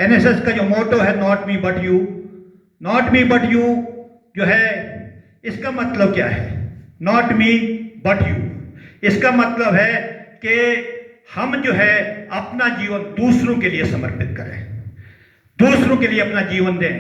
NSS का जो मोटो है not me but you, not me but you जो है इसका मतलब क्या है? नॉट मी बट यू, इसका मतलब है कि हम जो है अपना जीवन दूसरों के लिए समर्पित करें, दूसरों के लिए अपना जीवन दें,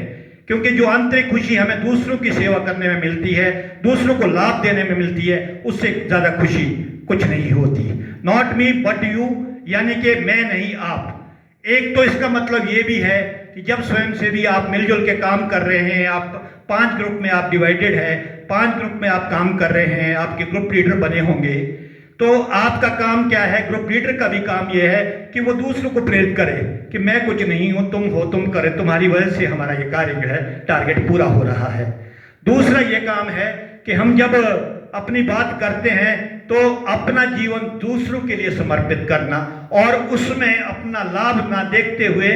क्योंकि जो आंतरिक खुशी हमें दूसरों की सेवा करने में मिलती है, दूसरों को लाभ देने में मिलती है, उससे ज़्यादा खुशी कुछ नहीं होती। नॉट मी बट यू यानी कि मैं नहीं आप। एक तो इसका मतलब ये भी है कि जब स्वयंसेवी आप मिलजुल के काम कर रहे हैं, आप 5 ग्रुप में आप डिवाइडेड है, 5 ग्रुप में आप काम कर रहे हैं, आपके ग्रुप लीडर बने होंगे, तो आपका काम क्या है? ग्रुप लीडर का भी काम यह है कि वो दूसरों को प्रेरित करे कि मैं कुछ नहीं हूं, तुम हो, तुम करे, तुम्हारी वजह से हमारा ये कार्य जो है टारगेट पूरा हो रहा है। दूसरा ये काम है कि हम जब अपनी बात करते हैं तो अपना जीवन दूसरों के लिए समर्पित करना और उसमें अपना लाभ ना देखते हुए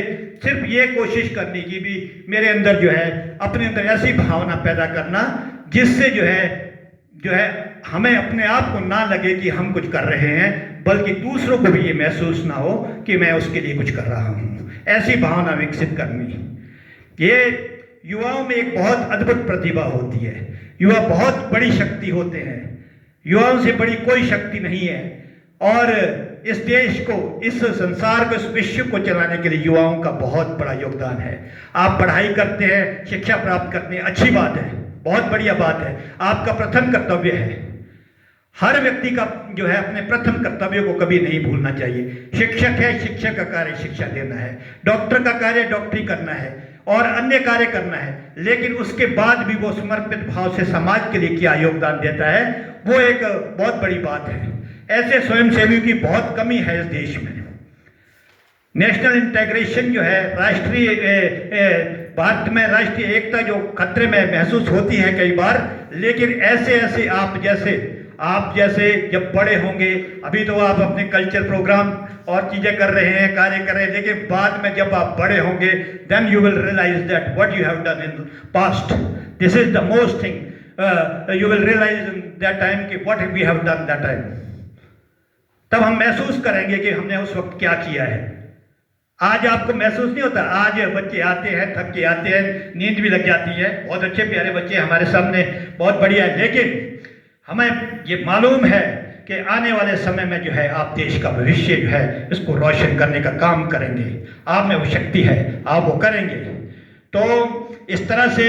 सिर्फ ये कोशिश करने की भी मेरे अंदर जो है अपने अंदर ऐसी भावना पैदा करना जिससे जो है हमें अपने आप को ना लगे कि हम कुछ कर रहे हैं, बल्कि दूसरों को भी ये महसूस ना हो कि मैं उसके लिए कुछ कर रहा हूँ। ऐसी भावना विकसित करनी, ये युवाओं में एक बहुत अद्भुत प्रतिभा होती है। युवा बहुत बड़ी शक्ति होते हैं, युवाओं से बड़ी कोई शक्ति नहीं है। और इस देश को, इस संसार को, इस विश्व को चलाने के लिए युवाओं का बहुत बड़ा योगदान है। आप पढ़ाई करते हैं, शिक्षा प्राप्त करते हैं, अच्छी बात है, बहुत बढ़िया बात है, आपका प्रथम कर्तव्य है। हर व्यक्ति का जो है अपने प्रथम कर्तव्य को कभी नहीं भूलना चाहिए। शिक्षक है, शिक्षक का कार्य शिक्षा देना है, डॉक्टर का कार्य डॉक्टरी करना है और अन्य कार्य करना है, लेकिन उसके बाद भी वो समर्पित भाव से समाज के लिए क्या योगदान देता है, वो एक बहुत बड़ी बात है। ऐसे स्वयंसेवी की बहुत कमी है इस देश में। नेशनल इंटीग्रेशन जो है, राष्ट्रीय भारत में राष्ट्रीय एकता जो खतरे में महसूस होती है कई बार, लेकिन ऐसे आप जैसे जब बड़े होंगे, अभी तो आप अपने कल्चर प्रोग्राम और चीजें कर रहे हैं, कार्य कर रहे हैं, लेकिन बाद में जब आप बड़े होंगे, then you will realize that what you have done in past, this is the most thing you will realize in that time कि what we have done that time. तब हम महसूस करेंगे कि हमने उस वक्त क्या किया है। आज आपको महसूस नहीं होता? आज बच्चे आते हैं, थक के आते हैं, नींद भी लग जाती है, बहुत अच्छे प्यारे बच्चे हमारे सामने, बहुत बढ़िया है, लेकिन हमें ये मालूम है कि आने वाले समय में जो है आप देश का भविष्य जो है इसको रोशन करने का काम करेंगे। आप में वो शक्ति है, आप वो करेंगे। तो इस तरह से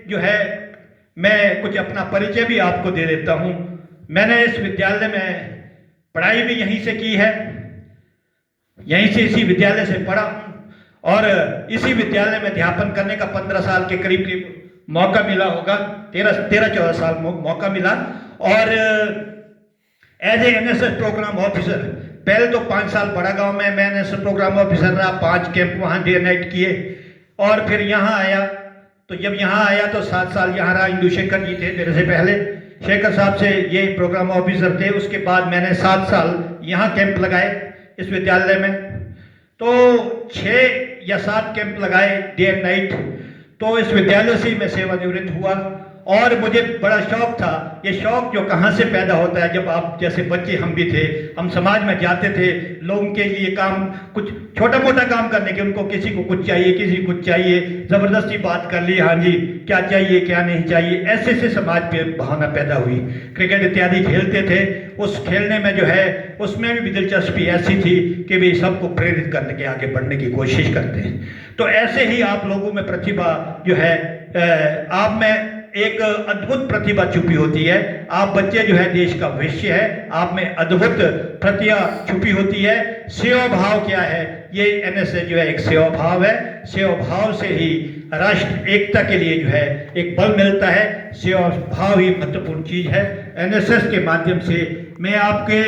जो है मैं कुछ अपना परिचय भी आपको दे देता हूँ। मैंने इस विद्यालय में पढ़ाई भी यहीं से की है, यहीं से इसी विद्यालय से पढ़ा और इसी विद्यालय में अध्यापन करने का 15 साल के करीब मौका मिला होगा, 13-14 साल मौका मिला। और as a NSS programme officer, पहले तो 5 साल बड़ा गांव में मैं एनएसएस प्रोग्राम ऑफिसर रहा, 5 कैंप वहाँ डे नाइट किए और फिर यहाँ आया। तो जब यहाँ आया तो 7 साल यहाँ रहा। इंदु शेखर जी थे मेरे से पहले, शेखर साहब से ये प्रोग्राम ऑफिसर थे। उसके बाद मैंने 7 साल यहाँ कैंप लगाए इस विद्यालय में, तो 6 या 7 कैंप लगाए डे एंड नाइट। तो इस विद्यालय से मैं सेवानिवृत्त हुआ और मुझे बड़ा शौक था। ये शौक जो कहाँ से पैदा होता है, जब आप जैसे बच्चे हम भी थे, हम समाज में जाते थे लोगों के लिए काम, कुछ छोटा मोटा काम करने के, उनको किसी को कुछ चाहिए, किसी को कुछ चाहिए, ज़बरदस्ती बात कर ली, हाँ जी क्या चाहिए क्या नहीं चाहिए, ऐसे से समाज पे भावना पैदा हुई। क्रिकेट इत्यादि खेलते थे, उस खेलने में जो है उसमें भी दिलचस्पी ऐसी थी कि भी सबको प्रेरित करने के, आगे बढ़ने की कोशिश करते हैं। तो ऐसे ही आप लोगों में प्रतिभा जो है, आप में एक अद्भुत प्रतिभा छुपी होती है। आप बच्चे जो है देश का भविष्य है, आप में अद्भुत प्रतिभा छुपी होती है। सेवा भाव क्या है? ये एनएसएस जो है एक सेवा भाव है। सेवा भाव से ही राष्ट्र एकता के लिए जो है एक बल मिलता है। सेवा भाव ही महत्वपूर्ण चीज है। एनएसएस के माध्यम से मैं आपके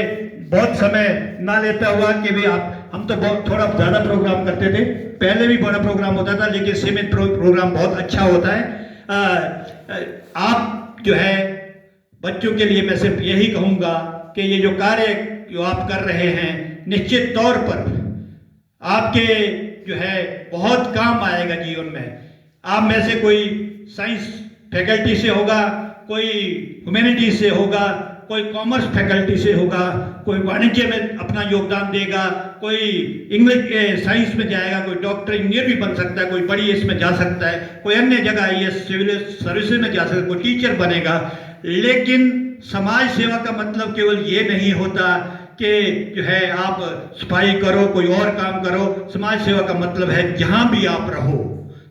बहुत समय ना लेता हुआ कि भी हम तो बहुत थोड़ा ज़्यादा प्रोग्राम करते थे, पहले भी बड़ा प्रोग्राम होता था, लेकिन सीमित प्रोग्राम बहुत अच्छा होता है। आप जो है बच्चों के लिए मैं सिर्फ यही कहूँगा कि ये जो कार्य जो आप कर रहे हैं निश्चित तौर पर आपके जो है बहुत काम आएगा जीवन में। आप में से कोई साइंस फैकल्टी से होगा, कोई ह्यूमैनिटीज से होगा, कोई कॉमर्स फैकल्टी से होगा, कोई वाणिज्य में अपना योगदान देगा, कोई इंग्लिश साइंस में जाएगा, कोई डॉक्टर इंजीनियर भी बन सकता है, कोई बड़ी इसमें जा सकता है, कोई अन्य जगह आईएएस सिविल सर्विसेज में जा सकता है, कोई टीचर बनेगा। लेकिन समाज सेवा का मतलब केवल ये नहीं होता कि जो है आप सफाई करो, कोई और काम करो। समाज सेवा का मतलब है जहाँ भी आप रहो,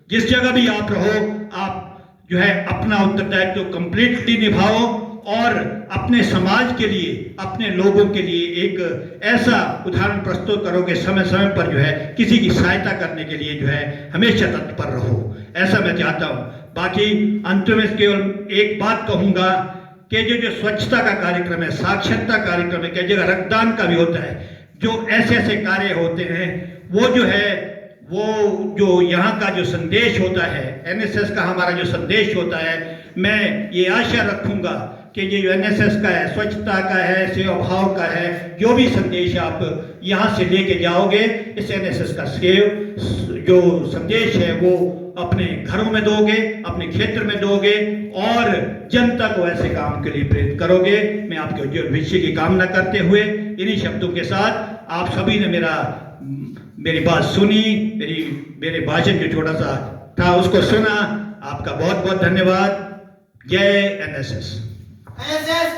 जिस जगह भी आप रहो, आप जो है अपना उत्तरदायित्व कंप्लीटली निभाओ और अपने समाज के लिए, अपने लोगों के लिए एक ऐसा उदाहरण प्रस्तुत करो कि समय समय पर जो है किसी की सहायता करने के लिए जो है हमेशा तत्पर रहो। ऐसा मैं चाहता हूँ। बाकी अंत में केवल एक बात कहूँगा कि जो स्वच्छता का कार्यक्रम है, साक्षरता कार्यक्रम है, कई जगह रक्तदान का भी होता है, जो ऐसे ऐसे कार्य होते हैं, वो जो है वो जो यहाँ का जो संदेश होता है, एनएसएस का हमारा जो संदेश होता है, मैं ये आशा रखूँगा कि ये जो एनएसएस का है, स्वच्छता का है, सेवा भाव का है, जो भी संदेश आप यहाँ से लेके जाओगे, इस एनएसएस का जो संदेश है वो अपने घरों में दोगे, अपने क्षेत्र में दोगे और जनता को ऐसे काम के लिए प्रेरित करोगे। मैं आपके उज्जवल भविष्य की कामना करते हुए इन्हीं शब्दों के साथ आप सभी ने मेरी बात सुनी, मेरे भाषण जो छोटा सा था उसको सुना। आपका बहुत बहुत धन्यवाद। जय एनएसएस।